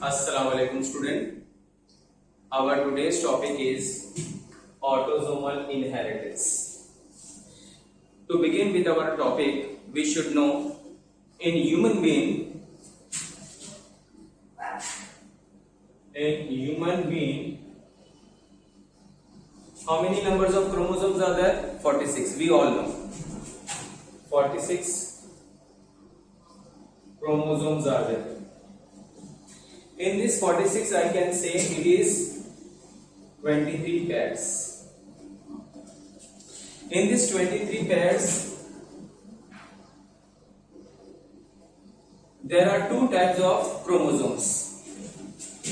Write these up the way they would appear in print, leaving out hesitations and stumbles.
Assalamu alaikum student. Our today's topic is autosomal inheritance. To begin with our topic, we should know in human being, how many numbers of chromosomes are there? 46. We all know. 46 chromosomes are there. In this 46, I can say it is 23 pairs. In this 23 pairs, there are two types of chromosomes.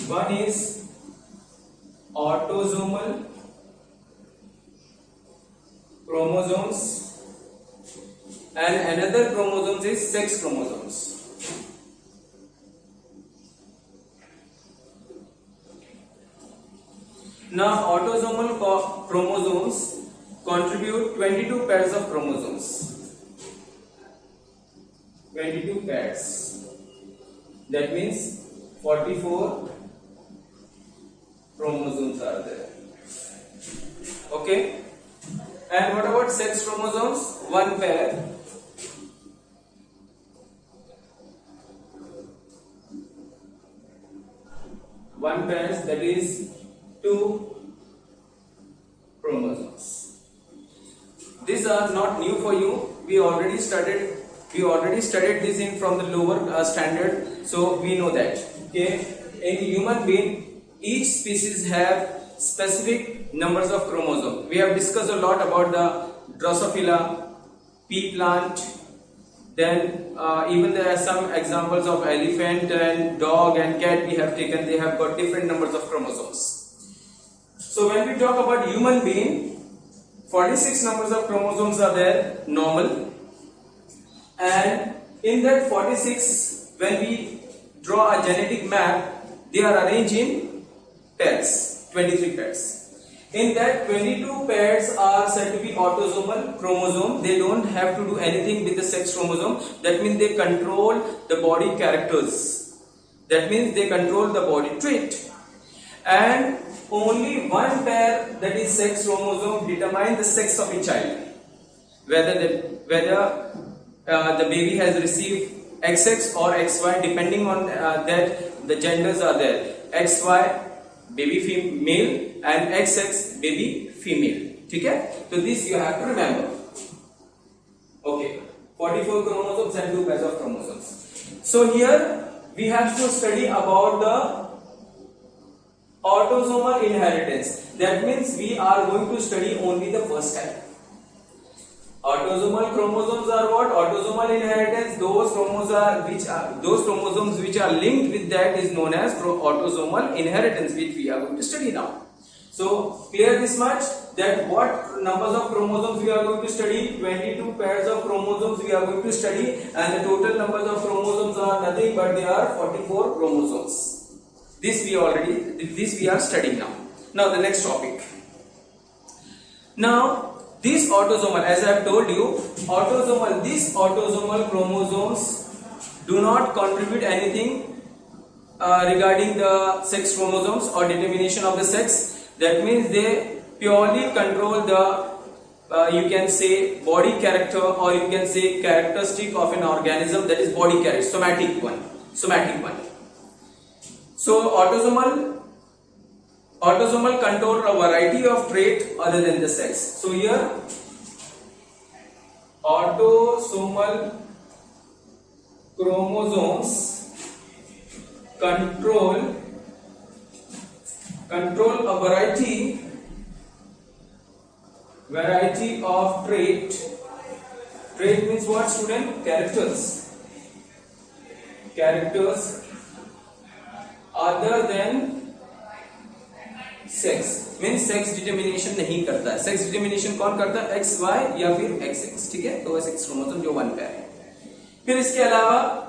One is autosomal chromosomes and another chromosomes is sex chromosomes. Now, autosomal chromosomes contribute 22 pairs of chromosomes. 22 pairs. That means 44 chromosomes are there. Okay? And what about sex chromosomes? One pair. One pair, that is 2 chromosomes. These are not new for you. We already studied this from the lower standard, so we know that. Okay, in human being, each species have specific numbers of chromosomes. We have discussed a lot about the Drosophila, pea plant. Then even there are some examples of elephant and dog and cat we have taken. They have got different numbers of chromosomes. So when we talk about human being, 46 numbers of chromosomes are there, normal. And in that 46, when we draw a genetic map, they are arranged in pairs, 23 pairs. In that 22 pairs are said to be autosomal chromosome. They don't have to do anything with the sex chromosome. That means they control the body characters. That means they control the body trait. And only one pair, that is sex chromosome, determine the sex of a child. Whether the baby has received XX or XY, depending on that the genders are there. XY baby male and XX baby female. Okay? So this you have to remember. Okay. 44 chromosomes and 2 pairs of chromosomes. So here we have to study about the autosomal inheritance. That means we are going to study only the first type. Autosomal chromosomes are what? Autosomal inheritance. Those chromosomes which are linked with that is known as autosomal inheritance, which we are going to study now. So clear this much, that what numbers of chromosomes we are going to study? 22 pairs of chromosomes we are going to study, and the total numbers of chromosomes are nothing but they are 44 chromosomes. This we are studying now. Now the next topic. Now this autosomal, as I have told you, these autosomal chromosomes do not contribute anything regarding the sex chromosomes or determination of the sex. That means they purely control the you can say body character, or you can say characteristic of an organism, that is body character, somatic one. So autosomal control a variety of traits other than the sex. So here autosomal chromosomes control a variety of trait. Trait means what, student? Characters other than sex. Means sex determination नहीं करता है. Sex determination कौन करता है? XY या फिर XX. ठीक है, तो सेक्स क्रोमोसोम जो वन पेयर है. फिर इसके अलावा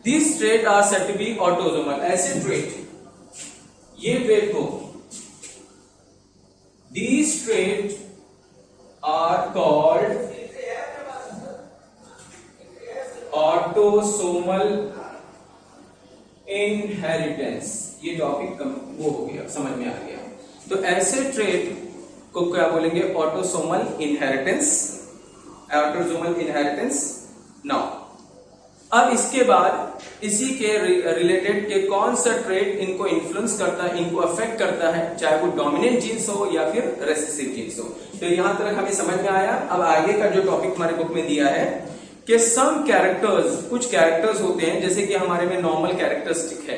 these traits are said to be autosomal. ऐसे trait, ये trait को, these traits are called autosomal inheritance, ये टॉपिक वो हो गया, समझ में आ गया। तो ऐसे ट्रेट को क्या बोलेंगे? Autosomal inheritance, autosomal inheritance. Now अब इसके बाद इसी के रिलेटेड के कौन सा ट्रेट इनको इन्फ्लुएंस करता है, इनको अफेक्ट करता है, चाहे वो डोमिनेंट जीन्स हो या फिर रेसेसिव जीन्स हो। तो यहां तक हमें समझ में आया। अब आगे का जो टॉपिक हमारे बुक में दिया है कि सम कैरेक्टर्स, कुछ कैरेक्टर्स होते हैं, जैसे कि हमारे में नॉर्मल कैरेक्टरिस्टिक है,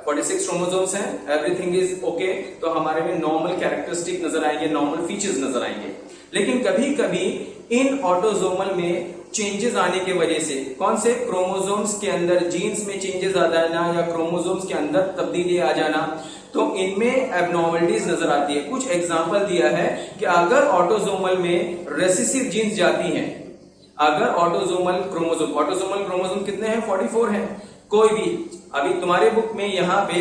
46 क्रोमोसोम्स हैं, एवरीथिंग इज ओके, तो हमारे में नॉर्मल कैरेक्टरिस्टिक नजर आएंगे, नॉर्मल फीचर्स नजर आएंगे। लेकिन कभी कभी इन ऑटोसोमल में चेंजेस आने की वजह से, कौन से? क्रोमोसोम्स के अंदर जीन्स में चेंजेस आ जाना या क्रोमोसोम्स के अंदर तब्दीली आ जाना, तो इनमें एबनॉर्मलिटीज नजर आती है। कुछ एग्जांपल दिया है कि अगर ऑटोसोमल में रेसेसिव जीन्स जाती हैं, अगर ऑटोसोमल क्रोमोसोम कितने हैं? 44 हैं। कोई भी, अभी तुम्हारे बुक में यहाँ पे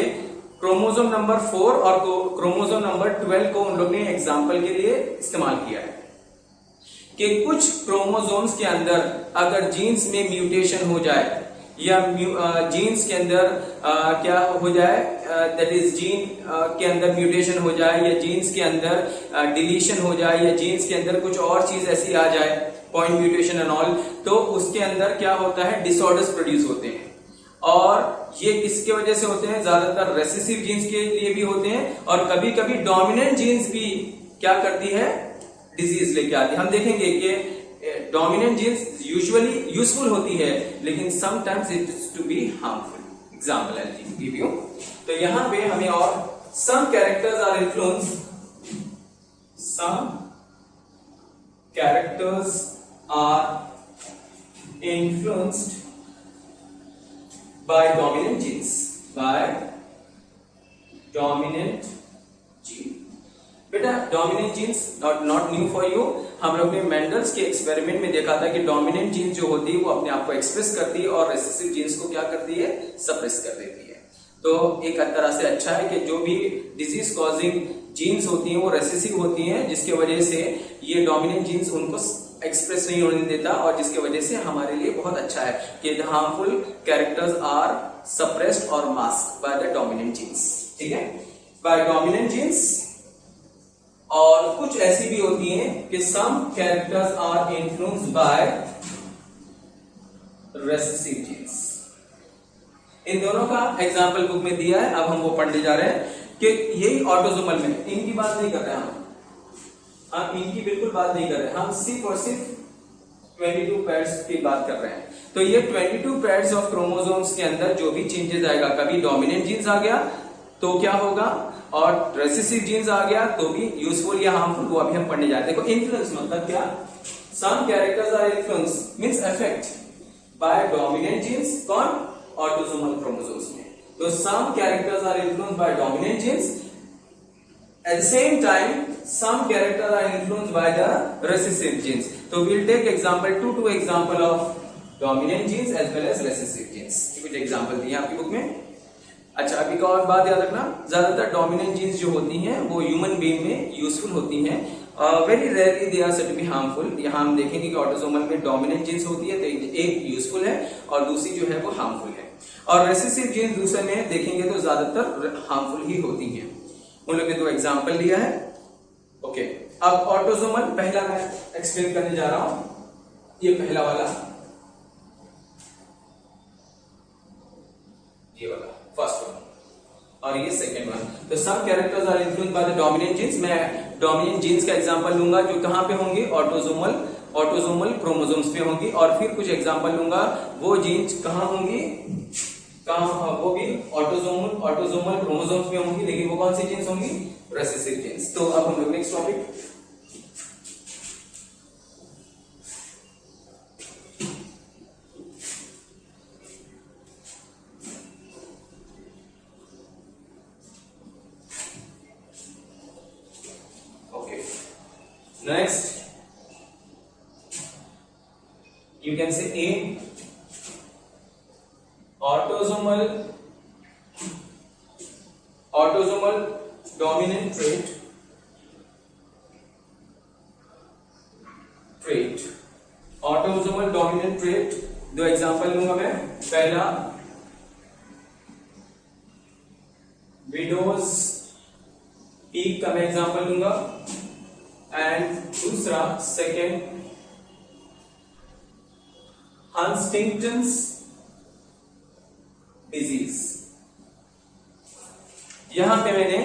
क्रोमोसोम नंबर 4 और क्रोमोसोम नंबर 12 को उन लोग ने एग्जाम्पल के लिए इस्तेमाल किया है कि कुछ क्रोमोसोम्स के अंदर अगर जीन्स में म्यूटेशन हो जाए या जीन्स के अंदर क्या हो जाए, दैट इज जीन के अंदर म्यूटेशन हो जाए या जीन्स के अंदर डिलीशन हो जाए या जीन्स के अंदर कुछ और चीज ऐसी आ जाए, पॉइंट म्यूटेशन एंड ऑल, तो उसके अंदर क्या होता है? डिसऑर्डर्स प्रोड्यूस होते हैं। और ये किसके वजह से होते हैं? ज्यादातर रेसेसिव जीन्स के लिए भी होते हैं, और कभी कभी डोमिनेंट जीन्स भी क्या करती है? डिजीज लेके आती है। हम देखेंगे कि डोमिनेंट जीन्स यूजुअली यूजफुल होती है, लेकिन sometimes it is to be harmful. Example I give you. तो यहां पे हमें और some characters are influence, some characters are influenced by dominant genes, by dominant gene। बेटा dominant genes not new for you. हम लोग ने मेंडल्स के एक्सपेरिमेंट में देखा था कि डोमिनेंट जीन्स जो होती है वो अपने आप को एक्सप्रेस करती है और रेसेसिव जीन्स को क्या करती है? सप्रेस कर देती है। तो एक तरह से अच्छा है कि जो भी डिजीज कॉजिंग जीन्स होती हैं वो रेसेसिव होती हैं, जिसके वजह से ये डोमिनेंट जीन्स उनको एक्सप्रेस नहीं होने देता, और जिसके वजह से हमारे लिए बहुत अच्छा है कि the harmful characters are suppressed और masked by the dominant genes. ठीक है, बाय डोमिनेंट जीन्स। और कुछ ऐसी भी होती हैं कि some characters are influenced by recessive genes. इन दोनों का एग्जाम्पल बुक में दिया है। अब हम वो पढ़ने जा रहे हैं कि यही ऑटोसोमल में, इनकी बात नहीं कर रहे हैं हम इनकी बिल्कुल बात नहीं कर रहे हैं, हम सिर्फ और सिर्फ 22 पेयर्स की बात कर रहे हैं। तो ये 22 पेयर्स ऑफ क्रोमोसोम्स के अंदर जो भी चेंजेस आएगा, कभी डोमिनेंट जीन्स आ गया तो क्या होगा, और रेसेसिव जीन्स आ गया तो भी यूजफुल या हार्मफुल, वो अभी हम पढ़ने जा रहे हैं। देखो इन्फ्लुएंस मतलब क्या? Some characters are influence means affect by dominant genes, कौन? ऑटोसोमल क्रोमोसोम्स में। तो some characters are influenced by dominant genes, at the same time some characters are influenced by the recessive genes. So we'll take two example of dominant genes as well as recessive genes। कुछ example दिए आपकी book में। अच्छा, अभी का और बात याद रखना, ज्यादातर डोमिनेंट जीन्स जो होती हैं वो ह्यूमन बीइंग में यूजफुल होती हैं, very rarely they are said to be harmful. यहाँ हम देखेंगे कि ऑटोसोमल में डोमिनेंट जीन्स होती है तो एक यूजफुल है और दूसरी जो है वो हार्मफुल है, और रेसेसिव जीन्स दूसरे में देखेंगे तो ज्यादातर हार्मफुल ही होती हैं। उन लोगों ने 2 एग्जाम्पल लिया है। ओके, अब ऑटोसोमल पहला मैं एक्सप्लेन करने जा रहा हूं, ये पहला वाला, ये वाला फर्स्ट वन, और ये सेकंड वन। तो some characters are influenced by the dominant genes. मैं डोमिनेंट जीन्स का एग्जांपल लूंगा जो कहां पे होंगी? ऑटोसोमल क्रोमोसोम्स पे होंगी, और फिर कुछ एग्जांपल लूंगा वो जीन्स कहां होंगी, वो भी ऑटोसोमल क्रोमोसोम्स में होंगी, लेकिन वो कौन सी जीन्स होंगी? Recessive genes. तो अब हम लोग next topic, okay next you can say A, autosomal dominant trait, autosomal dominant trait। 2 example लूंगा मैं। पहला विडोज पीक का मैं एग्जांपल लूंगा, एंड दूसरा सेकेंड हंटिंगटन्स डिजीज। यहां पे मैंने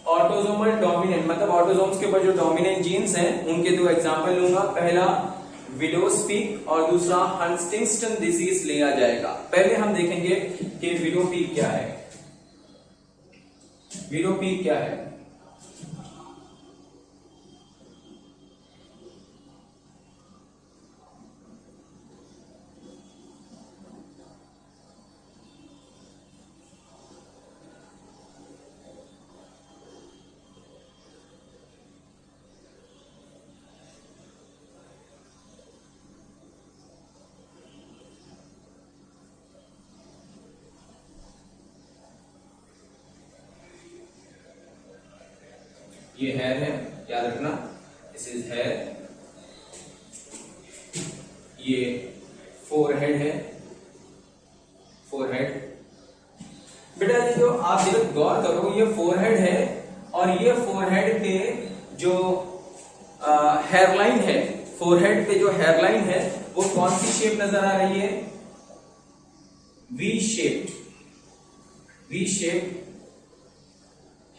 ऑटोसोमल डोमिनेंट मतलब ऑटोसोम्स के ऊपर जो डोमिनेंट जीन्स हैं उनके दो एग्जांपल लूंगा, पहला विडोज पीक और दूसरा हंटिंगटन डिजीज लिया जाएगा। पहले हम देखेंगे कि विडो पीक क्या है। विडो पीक क्या है? ये हेयर है, याद रखना, दिस इज हेयर। ये फोरहेड है, फोरहेड। बेटा ये जो आप जब गौर करो, ये फोरहेड है और ये फोरहेड पे जो हेयरलाइन है, फोरहेड पे जो हेयरलाइन है वो कौन सी शेप नजर आ रही है? V shape, V shape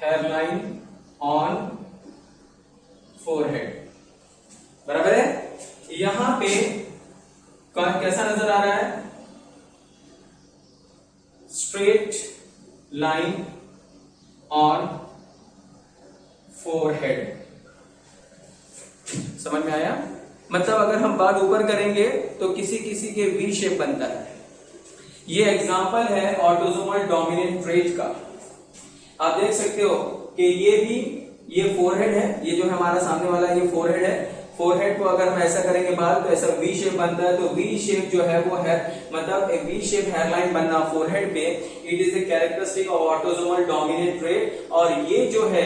hairline on forehead, बराबर है। यहां पे कैसा नजर आ रहा है? Straight line on forehead. समझ में आया? मतलब अगर हम बाल ऊपर करेंगे तो किसी किसी के वी शेप बनता है। ये एग्जांपल है ऑटोसोमल डोमिनेंट ट्रेट का। आप देख सकते हो कि ये फोरहेड है, ये जो हमारा सामने वाला ये फोरहेड है। फोरहेड को अगर हम ऐसा करेंगे बाल तो ऐसा वी शेप बनता है। तो वी शेप जो है वो है मतलब एक वी शेप हेयरलाइन बनना फोरहेड पे, it is a characteristic of autosomal dominant trait. और ये जो है,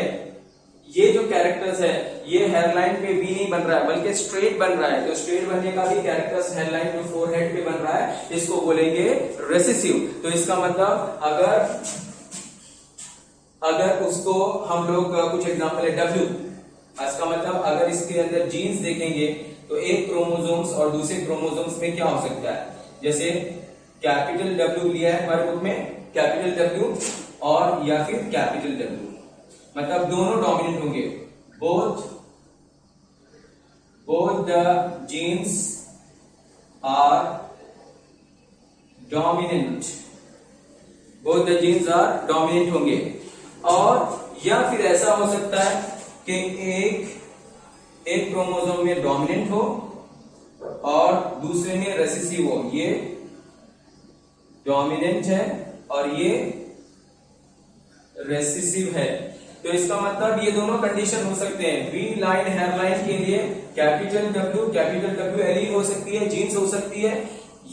ये जो कैरेक्टर्स है ये हेयरलाइन पे वी नहीं बन रहा है बल्कि स्ट्रेट बन रहा है। तो स्ट्रेट बनने का भी कैरेक्टर्स हेयरलाइन जो फोरहेड पे बन रहा है इसको बोलेंगे रेसेसिव। तो इसका मतलब अगर उसको हम लोग कुछ एग्जांपल है डब्ल्यू, इसका मतलब अगर इसके अंदर जीन्स देखेंगे तो एक क्रोमोसोम्स और दूसरे क्रोमोसोम्स में क्या हो सकता है? जैसे कैपिटल डब्ल्यू लिया है हमारे बुक में, कैपिटल डब्ल्यू और या फिर कैपिटल डब्ल्यू, मतलब दोनों डोमिनेंट होंगे। Both the genes are dominant, both the genes are dominant होंगे। और या फिर ऐसा हो सकता है कि एक क्रोमोसोम में डोमिनेंट हो और दूसरे में रेसेसिव हो। ये डोमिनेंट है और ये रेसेसिव है। तो इसका मतलब ये दोनों कंडीशन हो सकते हैं। वी लाइन हेयरलाइन के लिए कैपिटल डब्ल्यू एलील हो सकती है, जीन्स हो सकती है,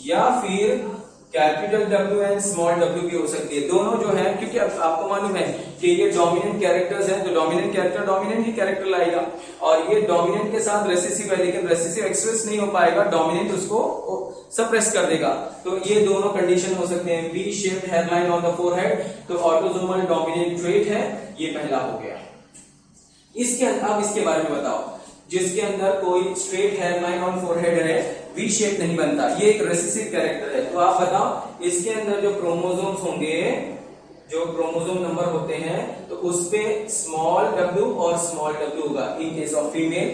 या फिर capital W and small W भी हो सकती है। दोनों जो है, क्योंकि आपको मालूम है कि ये डोमिनेंट कैरेक्टर्स हैं तो डोमिनेंट कैरेक्टर डोमिनेंट ही कैरेक्टर लाएगा। और ये डोमिनेंट के साथ रेसेसिव है लेकिन रेसेसिव एक्सप्रेस नहीं हो पाएगा, डोमिनेंट उसको सप्रेस कर देगा। तो ये दोनों कंडीशन हो सकते हैं। V shaped hairline on the forehead तो ऑटोसोमल डोमिनेंट ट्रेट है, ये पहला हो गया। इसके अब इसके बारे में बताओ, जिसके अंदर कोई स्ट्रेट हेयरलाइन ऑन फोरहेड है, वी शेप नहीं बनता, ये एक रेसेसिव कैरेक्टर है। तो आप बताओ इसके अंदर जो क्रोमोसोम्स होंगे, जो क्रोमोसोम नंबर होते हैं, तो उसपे स्मॉल डब्ल्यू और स्मॉल डब्ल्यू होगा इन केस ऑफ फीमेल,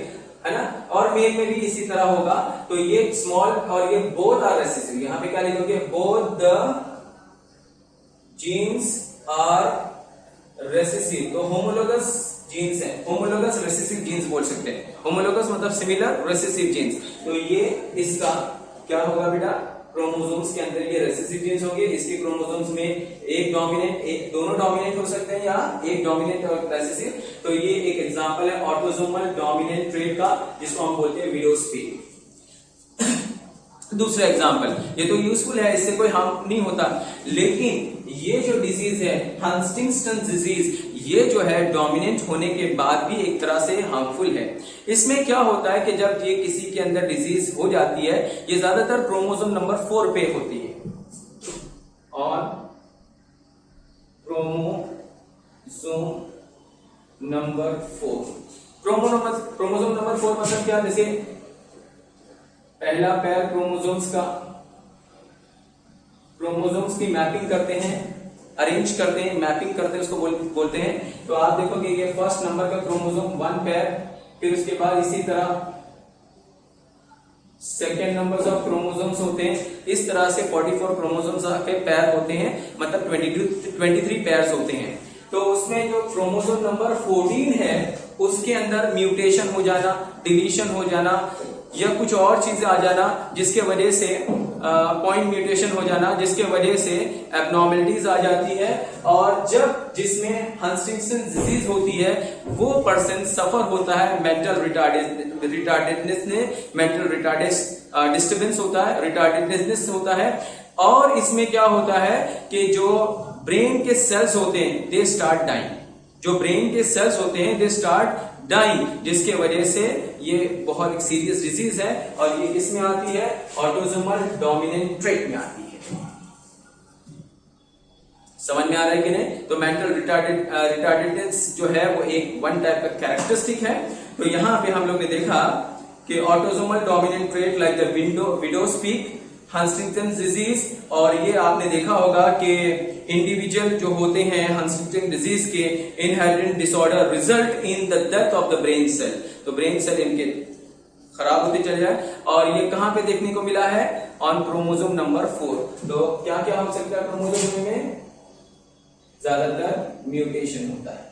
है ना। और मेल में भी इसी तरह होगा। तो ये स्मॉल और ये बोथ आर रेसेसिव। यहां पे क्या लिखोगे? Both the genes are recessive. तो होमोलोगस जीन्स है, होमोलोगस रेसेसिव जीन्स बोल सकते हैं। होमोलोगस मतलब सिमिलर, रेसेसिव जीन्स। तो ये इसका क्या होगा बेटा? क्रोमोसोम्स के अंदर ये रेसेसिव जीन्स होंगे। इसके क्रोमोसोम्स में एक डोमिनेंट, एक दोनों डोमिनेंट हो सकते हैं या एक डोमिनेंट और रेसेसिव। तो ये एक एग्जांपल है ऑटोसोमल डोमिनेंट ट्रेट का, जिसको हम बोलते हैं विडोज पीक। दूसरा एग्जांपल, ये तो यूजफुल है, इससे कोई हार्म नहीं होता, लेकिन ये जो डिजीज है हंटिंगटन डिजीज, ये जो है डोमिनेंट होने के बाद भी एक तरह से हार्मफुल है। इसमें क्या होता है कि जब ये किसी के अंदर डिजीज हो जाती है, ये ज्यादातर क्रोमोसोम नंबर 4 पे होती है और क्रोमोसोम नंबर 4। क्रोमोसोम नंबर 4 मतलब क्या, जैसे पहला पैर क्रोमोसोम्स का, क्रोमोसोम्स की मैपिंग करते हैं, अरेंज करते हैं, मैपिंग करते हैं, उसको बोलते हैं। तो आप देखोगे ये फर्स्ट नंबर का क्रोमोसोम 1 पैर, फिर उसके बाद इसी तरह सेकेंड नंबर ऑफ क्रोमोसोम्स होते हैं। इस तरह से 44 क्रोमोसोम्स के पैर होते हैं, मतलब 23 पैर्स होते हैं। तो उसमें जो क्रोमोसोम नंबर 14 है उसके अंदर म्यूटेशन हो जाना, डिलीशन हो जाना या कुछ और चीजें आ जाना, जिसके वजह से पॉइंट म्यूटेशन हो जाना, जिसके वजह से एबनॉर्मलिटीज आ जाती है। और जब जिसमें हंटिंगटन डिजीज होती है वो पर्सन सफर होता है मेंटल रिटार्डेडनेस ने, मेंटल डिस्टर्बेंस होता है, रिटार्डेडनेस होता है। और इसमें क्या होता है कि जो ब्रेन के सेल्स होते हैं दे स्टार्ट डाइंग, जो ब्रेन के सेल्स होते हैं दे स्टार्ट डाइंग, जिसके वजह से ये बहुत एक सीरियस डिजीज है। और ये किसमें आती है, ऑटोसोमल डोमिनेंट ट्रेट में आती है। समझ में आ रहा है कि नहीं? तो मेंटल रिटार्डेडनेस जो है वो एक वन टाइप का कैरेक्टरिस्टिक है। तो यहां पे हम लोग ने देखा कि autosomal dominant trait like the widow speak, Huntington disease, और ये आपने देखा होगा कि इंडिविजुअल जो होते हैं हंटिंगटन डिजीज के inherited disorder result in the death of the brain cell. तो ब्रेन सेल इनके खराब होते चले जाए। और ये कहां पे देखने को मिला है, ऑन क्रोमोसोम नंबर 4। तो क्या क्या हो सकता है क्रोमोसोम में, ज्यादातर म्यूटेशन होता है,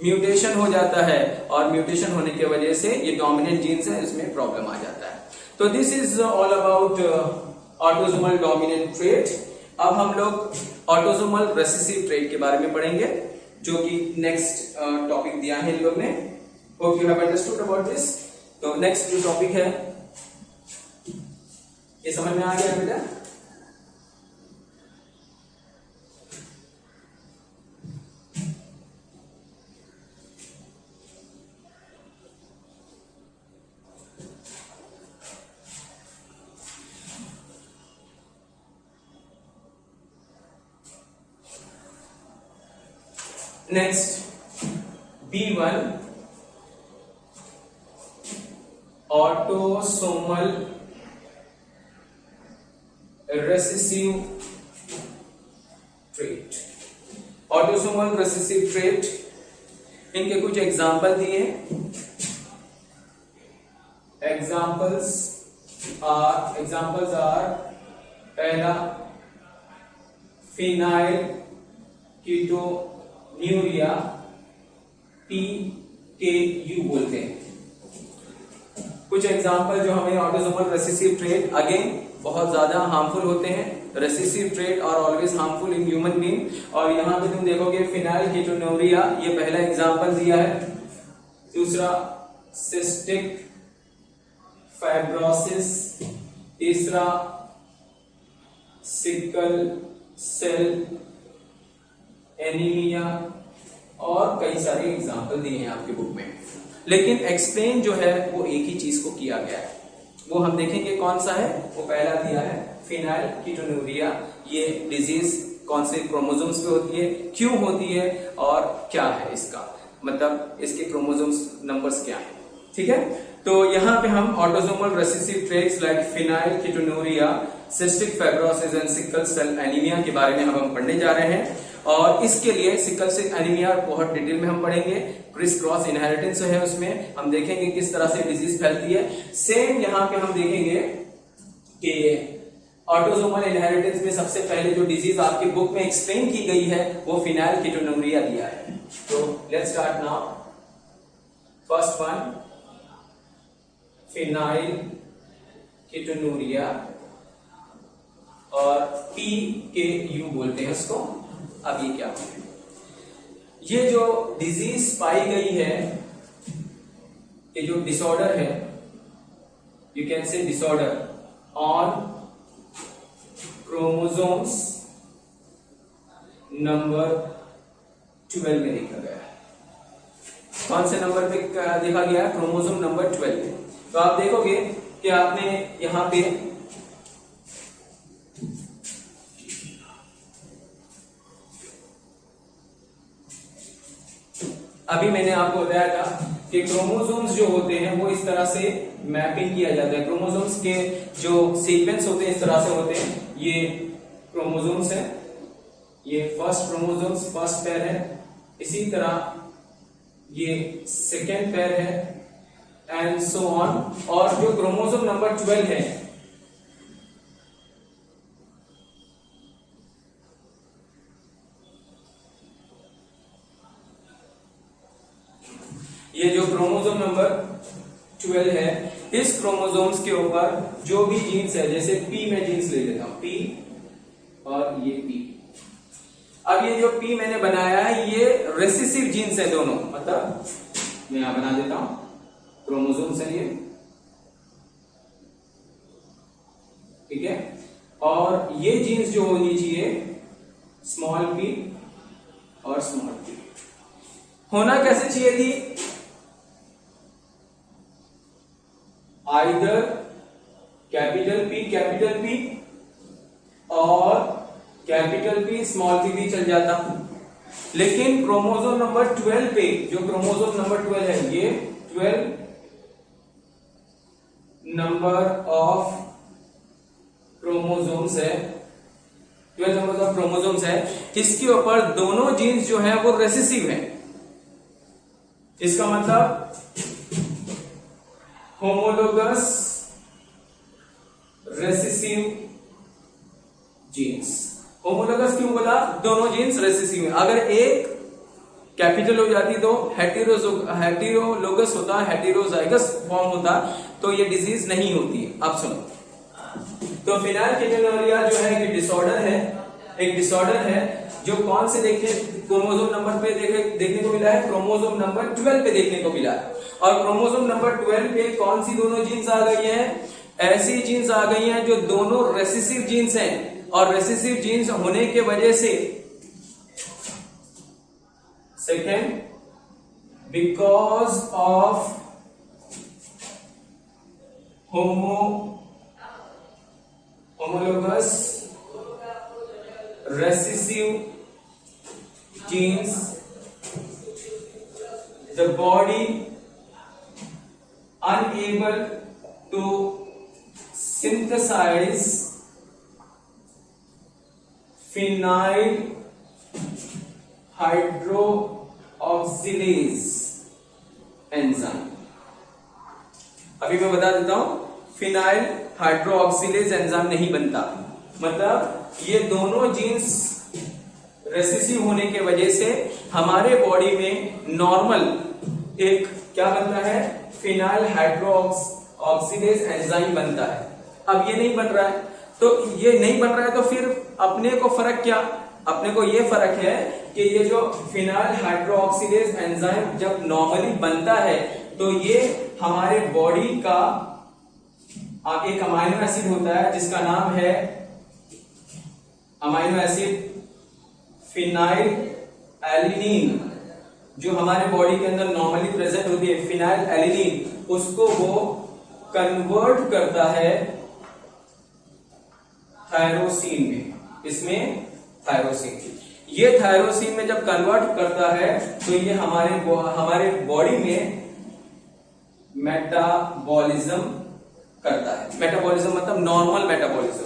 म्यूटेशन हो जाता है, और म्यूटेशन होने की वजह से ये डोमिनेंट जीन्स है इसमें प्रॉब्लम आ जाता है। तो this is all about autosomal dominant trait. अब हम लोग ऑटोसोमल रेसेसिव ट्रेट के बारे में पढ़ेंगे, जो कि नेक्स्ट टॉपिक दिया है इन लोग ने। Hope you have understood about this. तो नेक्स्ट जो टॉपिक है, ये समझ में आ गया बेटा? Next B1 autosomal recessive trait. Autosomal recessive trait, इनके कुछ एग्जाम्पल दिए हैं। एग्जाम्पल्स आर पहला फिनाइल कीटोन्यूरिया, PKU बोलते हैं। कुछ एग्जाम्पल जो हमें ऑटोसोमल रेसेसिव ट्रेट, अगेन बहुत ज्यादा हार्मफुल होते हैं। Recessive trait are always harmful in human being. और यहां पे तुम देखोगे फिनाइल कीटोन्यूरिया, ये पहला एग्जाम्पल दिया है। दूसरा सिस्टिक फाइब्रोसिस, तीसरा सिकल सेल एनीमिया, और कई सारे एग्जाम्पल दिए हैं आपके बुक में। लेकिन एक्सप्लेन जो है वो एक ही चीज को किया गया है, वो हम देखेंगे कौन सा है। वो पहला दिया है फिनाइल कीटोन्यूरिया। ये डिजीज कौन से क्रोमोसोम्स पे होती है, क्यों होती है, और क्या है इसका मतलब, इसके क्रोमोसोम्स नंबर्स क्या है। ठीक है, तो यहाँ पे हम autosomal recessive traits like phenylketonuria, cystic fibrosis and sickle cell anaemia के बारे में हम पढ़ने जा रहे हैं। और इसके लिए सिकल सेल एनीमिया बहुत डिटेल में हम पढ़ेंगे। क्रिस क्रॉस इनहेरिटेंस है, उसमें हम देखेंगे किस तरह से डिजीज फैलती है। सेम यहाँ पे हम देखेंगे कि ऑटोसोमल इनहेरिटेंस में सबसे पहले जो डिजीज आपकी बुक में एक्सप्लेन की गई है वो फिनाइल कीटोन्यूरिया दिया है। तो let's start now. First one phenyl ketonuria, और PKU बोलते हैं इसको। अब ये क्या है, ये जो डिजीज पाई गई है, ये जो डिसऑर्डर है, you can say disorder on chromosomes number 12 में देखा गया है। कौन से नंबर पे देखा गया है, क्रोमोसोम नंबर 12 में। तो आप देखोगे कि आपने यहां पे अभी मैंने आपको बताया था कि क्रोमोसोम्स जो होते हैं वो इस तरह से मैपिंग किया जाता है। क्रोमोसोम्स के जो सीक्वेंस होते हैं इस तरह से होते हैं। ये क्रोमोसोम्स है, ये फर्स्ट क्रोमोसोम्स फर्स्ट पेयर है, इसी तरह ये सेकेंड पेयर है एंड सो ऑन। और जो क्रोमोसोम नंबर 12 है ये जो क्रोमोसोम नंबर 12 है, इस क्रोमोसोम्स के ऊपर जो भी जीन्स है, जैसे पी में जीन्स ले लेता हूं, पी और ये पी। अब ये जो पी मैंने बनाया है ये रेसेसिव जीन्स है दोनों, मतलब मैं यहां बना देता हूं, क्रोमोसोम्स है ये, ठीक है। और ये जीन्स जो होनी चाहिए स्मॉल पी और स्मॉल पी, होना कैसे चाहिए थी, आइदर कैपिटल पी और कैपिटल पी स्मॉल पी भी चल जाता। लेकिन क्रोमोसोम नंबर 12 पे, जो क्रोमोसोम नंबर 12 है, ये 12 नंबर ऑफ क्रोमोसोम्स है, 12 नंबर ऑफ क्रोमोसोम्स है, इसके ऊपर दोनों जीन्स जो है वो रेसेसिव है। इसका मतलब होमोलोगस रेसेसिव जीन्स। होमोलोगस क्यों बोला, दोनों जीन्स रेसेसिव है। अगर एक कैपिटल हो जाती तो हेटेरोलोगस होता, हेटेरोजाइगस फॉर्म होता, तो ये डिजीज नहीं होती है। अब सुनो, तो फिनाइलकेटोनुरिया जो है एक डिसऑर्डर है जो कौन से देखने क्रोमोसोम नंबर पे देखने को मिला है, क्रोमोसोम नंबर 12 पे देखने को मिला है। और क्रोमोसोम नंबर 12 पे कौन सी दोनों जीन्स आ गई हैं, ऐसी जीन्स आ गई हैं जो दोनों रेसेसिव जीन्स हैं। और रेसेसिव जीन्स होने के वजह से, second, because of homologous recessive genes, the body unable to synthesize phenyl hydroxylase enzyme। अभी मैं बता देता हूं, फिनाइल हाइड्रोक्सिलेज एंजाइम नहीं बनता। मतलब ये दोनों जीन्स रेसेसिव होने के वजह से हमारे बॉडी में नॉर्मल एक क्या बनता है, फिनाइल हाइड्रोक्सिलेज एंजाइम बनता है। अब ये नहीं बन रहा है, तो ये नहीं बन रहा है तो फिर अपने को फर्क क्या, अपने को ये फर्क है कि ये जो फिनाइल हाइड्रोक्सिलेज एंजाइम जब नॉर्मली बनता है तो ये हमारे बॉडी का एक अमाइनो एसिड होता है जिसका नाम है अमाइनो एसिड फिनाइल एलिनीन, जो हमारे बॉडी के अंदर नॉर्मली प्रेजेंट होती है, फिनाइल एलिनीन, उसको वो कन्वर्ट करता है थायरोसिन में। इसमें थायरोसिन, ये थायरोसिन में जब कन्वर्ट करता है तो ये हमारे बॉडी में मेटाबॉलिज्म करता है। मेटाबॉलिज्म मतलब नॉर्मल मेटाबॉलिज्म,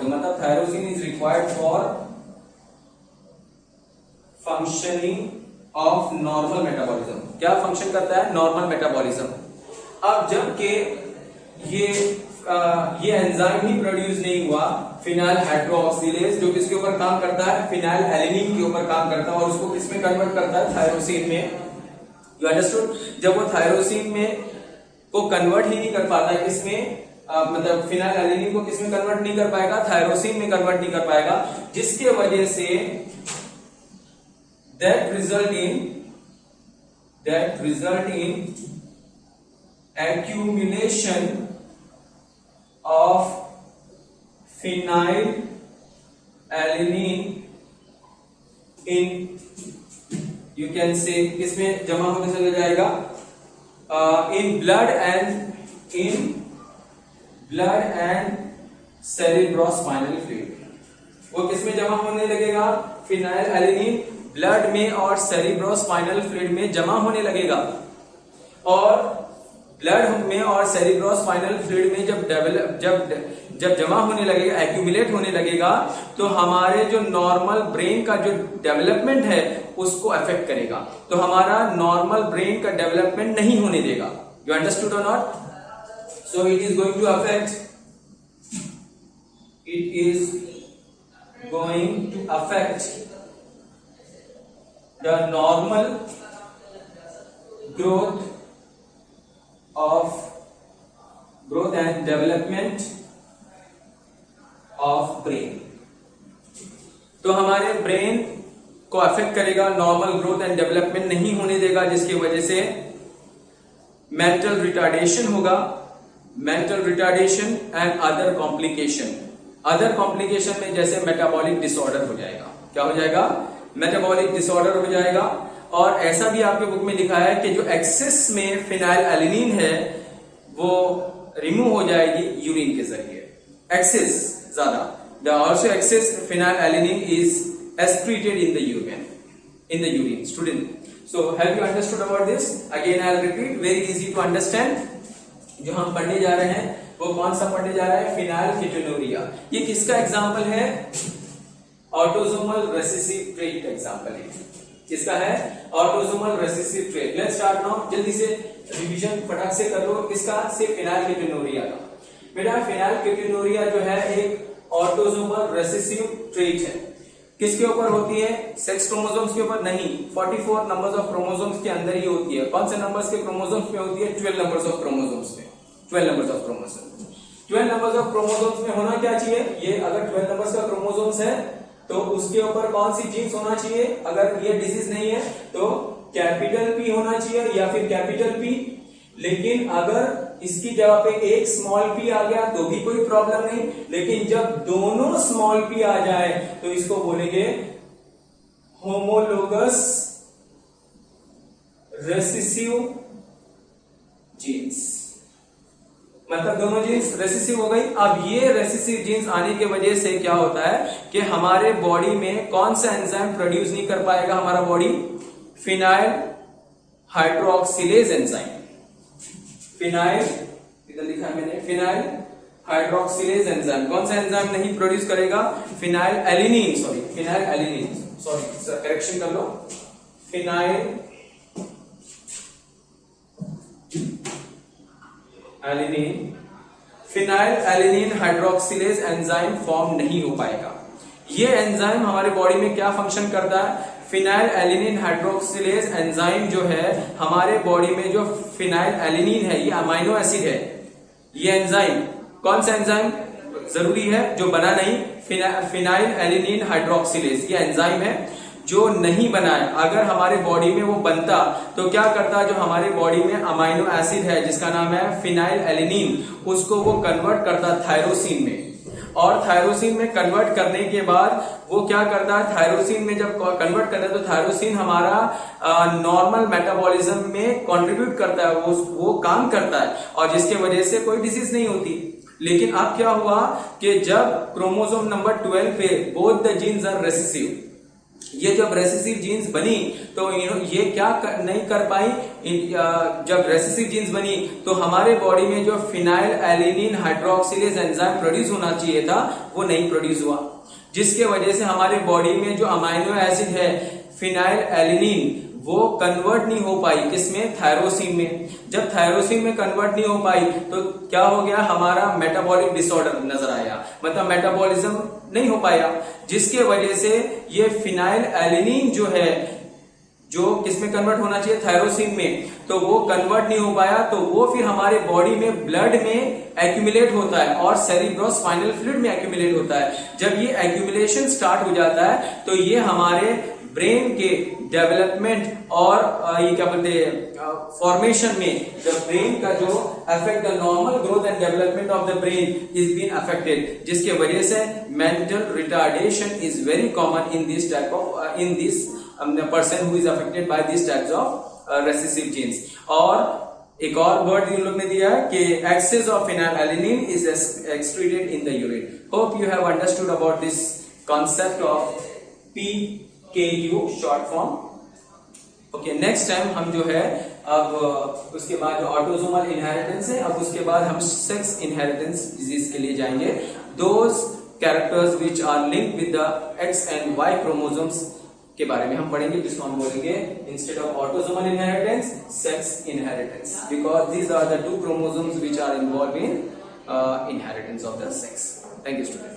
मतलब thyroxine is required for functioning of normal metabolism. क्या फंक्शन करता है, नॉर्मल मेटाबॉलिज्म। अब जबकि ये एंजाइम ही प्रोड्यूस नहीं हुआ, फिनाइल हाइड्रोक्सिलेज जो किसके ऊपर काम करता है, फिनाइल एलिनीन के ऊपर काम करता है और उसको किसमें कन्वर्ट करता है, थायरोसिन में। You understood. जब वो थायरोसिन में को कन्वर्ट ही नहीं कर पाता है, किसमें मतलब फिनाइल एलिनीन को किसमें कन्वर्ट नहीं कर पाएगा, थायरोसिन में कन्वर्ट नहीं कर पाएगा, जिसके वजह से that result in accumulation of phenyl alanine in, you can say, किसमें जमा होकर चला जाएगा, in blood and cerebrospinal fluid। वो किसमें जमा होने लगेगा, फिनाइल एलिनीन ब्लड में और सेरिब्रोस्पाइनल फ्लूइड में जमा होने लगेगा, और ब्लड में और सेरिब्रोस्पाइनल फ्लूइड में जब जमा होने लगेगा, एक्यूमुलेट होने लगेगा, तो हमारे जो नॉर्मल ब्रेन का जो डेवलपमेंट है उसको अफेक्ट करेगा, तो हमारा नॉर्मल ब्रेन का डेवलपमेंट नहीं होने देगा। You understood or not? So it is going to affect the normal growth and development of brain। तो हमारे ब्रेन को अफेक्ट करेगा, नॉर्मल ग्रोथ एंड डेवलपमेंट नहीं होने देगा, जिसकी वजह से मेंटल रिटार्डेशन होगा, mental retardation and other complication. Other complication में जैसे मेटाबॉलिक डिसऑर्डर हो जाएगा। क्या हो जाएगा? मेटाबॉलिक डिसऑर्डर हो जाएगा। और ऐसा भी आपके बुक में लिखा है कि जो एक्सेस में फिनाइलएलेनिन है वो रिमूव हो जाएगी यूरिन के जरिए। एक्सेस ज्यादा, the also excess phenylalanine is excreted in the urine student। so have you understood about this? again I'll repeat, very easy to understand। जो हम पढ़ने जा रहे हैं वो कौन सा पढ़ने जा रहे हैं? फिनाइलकेटोनुरिया। ये किसका एग्जाम्पल है? ऑटोसोमल रेसेसिव ट्रेट एग्जाम्पल है। किसका है? Autosomal recessive trait. Let's start now, जल्दी से रिवीजन फटाक से कर लो। किसका? से फिनाइलकेटोनुरिया का। बेटा फिनाइलकेटोनुरिया जो है एक ऑटोसोमल रेसेसिव ट्रेट है। किसके ऊपर होती है? सेक्स क्रोमोसोम्स के ऊपर नहीं, 44 नंबर्स ऑफ क्रोमोसोम्स के अंदर ही होती है। कौन से नंबर्स के क्रोमोसोम्स में होती है? 12 नंबर्स ऑफ क्रोमोसोम्स में। 12 numbers of chromosomes, 12 numbers of chromosomes में होना क्या चाहिए? ये अगर 12 नंबर्स का क्रोमोसोम्स है तो उसके ऊपर कौन सी जीन्स होना चाहिए? अगर ये डिजीज नहीं है तो कैपिटल पी होना चाहिए या फिर कैपिटल पी। लेकिन अगर इसकी जगह पे एक स्मॉल पी आ गया तो भी कोई प्रॉब्लम नहीं, लेकिन जब दोनों स्मॉल पी आ जाए तो इसको बोलेंगे होमोलोगस रेसेसिव जीन्स। मतलब दोनों जीन्स रेसेसिव हो गई। अब ये रेसेसिव जीन्स आने की वजह से क्या होता है कि हमारे बॉडी में कौन सा एंजाइम प्रोड्यूस नहीं कर पाएगा हमारा body? Phenyl hydroxylase enzyme. Phenyl, इधर लिखा है मैंने, फिनाइल हाइड्रोक्सिलेज एंजाइम। कौन सा एंजाइम नहीं प्रोड्यूस करेगा? Phenylalanine. Sorry, phenylalanine, sorry correction कर लो। फिनाइलएलेनिन हाइड्रोक्सिलेज एंजाइम फॉर्म नहीं हो पाएगा। ये एंजाइम हमारे बॉडी में क्या फंक्शन करता है? फिनाइलएलेनिन हाइड्रोक्सिलेज एंजाइम जो है हमारे बॉडी में, जो फिनाइलएलेनिन है ये अमाइनो एसिड है। ये एंजाइम कौन सा एंजाइम जरूरी है? जो बना नहीं, फिनाइलएलेनिन हाइड्रोक्सिलेज ये एंजाइम है जो नहीं बना है। अगर हमारे बॉडी में वो बनता तो क्या करता? जो हमारे बॉडी में अमाइनो एसिड है जिसका नाम है फिनाइलएलेनिन, उसको वो कन्वर्ट करता थायरोसिन में, और थायरोसिन में कन्वर्ट करने के बाद वो क्या करता है? थायरोसिन में जब कन्वर्ट करता है तो थायरोसिन हमारा नॉर्मल मेटाबॉलिज्म में कंट्रीब्यूट करता है, वो काम करता है, और जिसके वजह से कोई डिजीज नहीं होती। लेकिन अब क्या हुआ कि जब क्रोमोसोम नंबर 12 पे both the genes are recessive, ये जब रेसेसिव जीन्स बनी तो ये क्या नहीं कर पाई? जब रेसेसिव जीन्स बनी तो हमारे बॉडी में जो फिनाइलएलेनिन हाइड्रोक्सिलेज एंजाइम प्रोड्यूस होना चाहिए था वो नहीं प्रोड्यूस हुआ, जिसके वजह से हमारे बॉडी में जो अमाइनो एसिड है फिनाइलएलेनिन वो कन्वर्ट नहीं हो पाई। किसमें? थायरोसिन में। जब थायरोसिन में कन्वर्ट नहीं हो पाई तो क्या हो गया? हमारा मेटाबॉलिक डिसऑर्डर नजर आया, मतलब मेटाबॉलिज्म नहीं हो पाया, जिसके वजह से ये फिनाइलएलेनिन जो है, जो किसमें कन्वर्ट होना चाहिए? थायरोसिन में, तो वो कन्वर्ट नहीं हो पाया, तो वो फिर हमारे बॉडी में ब्लड में एक्यूमुलेट होता है और सेरिब्रोस्पाइनल फ्लूइड में एक्यूमुलेट होता है। जब ये एक्यूमुलेशन स्टार्ट हो जाता है तो ये हमारे ब्रेन के डेवलपमेंट और ये क्या बोलते हैं फॉर्मेशन में, द ब्रेन का जो affect the normal growth and development of the brain is been affected, जिसके वजह से mental retardation is very common in this type of in this person who is affected by this types of recessive genes. और एक और word in लोग ने दिया है कि excess of phenylalanine is excreted in the urine. Hope you have understood about this concept of P KU short form. Okay, next time हम जो है अब उसके बाद ऑटोसोमल इनहेरिटेंस है, अब उसके बाद हम सेक्स इनहेरिटेंस डिजीज के लिए जाएंगे। Those characters which are linked with the X and Y chromosomes के बारे में हम पढ़ेंगे, जिसको हम बोलेंगे instead of autosomal inheritance sex inheritance, because these are the two chromosomes which are involve in inheritance of the sex. Thank you student.